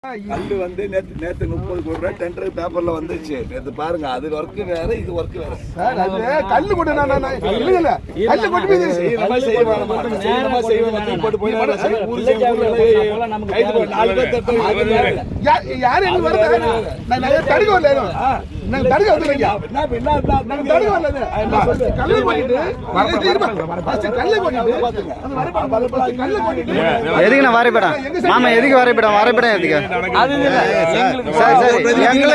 கல்லு வந்து நேத்து 30 கோடி ரூபாய் டெண்டர் பேப்பர்ல வந்துச்சு. நேத்து பாருங்க, அது ஒர்க் வேற, இது ஒர்க் வேற. சார் அது கல்லு கொண்டு நான் இல்ல கல்லு கொண்டு போய் செய்யறமா செய்வாங்க போட்டு போய் ஊரு ஊர்ல நமக்கு கைது பண்ண 4 பேர் தட்டு யார் எங்க வரது நான் தடுக்க வரல. நான் தடுக்க வரலைங்க. நான் தடுக்க வரல. கல்லு கொட்டிட்டு ஃபர்ஸ்ட் கல்லு கொட்டிட்டு அந்த வரப்ப கல்லு கொட்டிட்டு எதுக்கு நான் வரைபடம் மாமா எதுக்கு வரைபடம் எதுக்கு அது இல்ல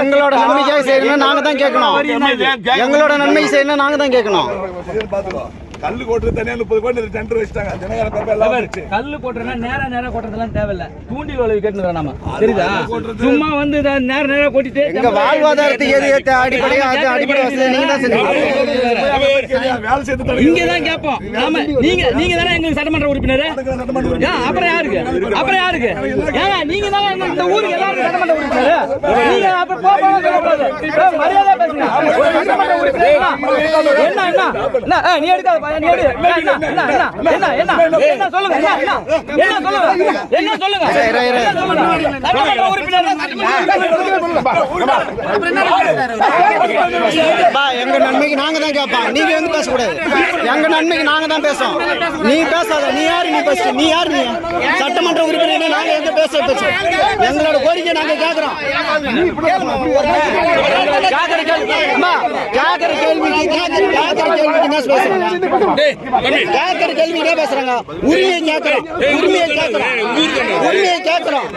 எங்களோட நன்மைக்காக செய்யணும் நாங்க தான் கேட்கணும். எங்களோட நன்மைக்கு செய்யணும் நாங்க தான் கேட்கணும். கல்லு கோட்டு தனியா 30 கோடி டெண்டர் வச்சிட்டாங்க. ஜனகார பேப்பர் எல்லாம் வச்சு கல்லு கோட்றனா நேரா கோட்றதெல்லாம் தேவையில்ல. தூண்டில் வளைவு கேட்னுறோம் நாம. தெரியுதா? சும்மா வந்து நேரா கோட்டிட்டு எங்க வாழ்வாதாரத்துக்கு எது அடிப்படை வசதி நீங்க தான் செஞ்சீங்க. வேலை செய்து தரீங்க. இங்க தான் கேப்போம். நாம நீங்க தானே எங்களுக்கு சட்டமன்ற உறுப்பினர். அப்புறம் யாருக்கு? ஏங்க நீங்க தானே இந்த ஊருக்கு எல்லாரும் சட்டமன்ற உறுப்பினர். நீங்க அப்ப போக மரியாதை பேசுங்க. சட்டமன்ற உறுப்பினர் என்ன நீ எடுக்காத என்ன சொல்லுங்க. எங்க நன்மைக்கு நாங்க தான் கேட்போம். நீங்க வந்து பேசக்கூடாது. எங்க நன்மைக்கு நாங்க தான் பேசுவோம். நீ பேசாத. நீ யாரு நீ சட்டமன்ற உறுப்பினர். நாங்க எங்க பேசுவோம். எங்களோட கோரிக்கை நாங்க கேட்கிறோம். கேட்கிற கேள்வி பேசுறாங்க. உரிமையை கேட்கிறோம்.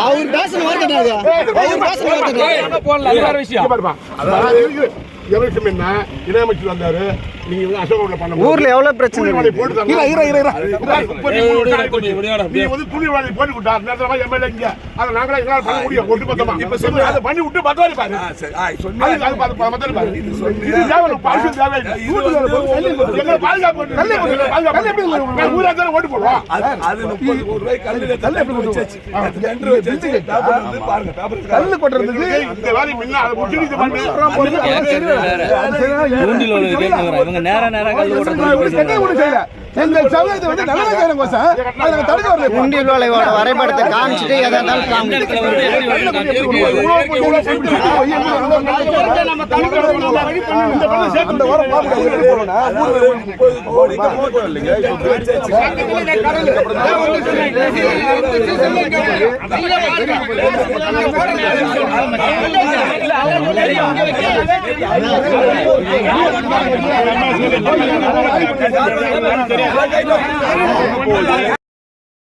அவர் பேசணும் வருது. ஊர்ல எவ்வளவு பிரச்சனை கல்லு கொட்டுறதுக்கு இவங்க நேரா கல்லு போடுறாங்க. எங்கள் சமயத்தை வந்து நல்ல தடுக்க வரல. குண்டில் வளைவோட வரைபடத்தை காமிச்சிட்டு எதாவது காமிச்சு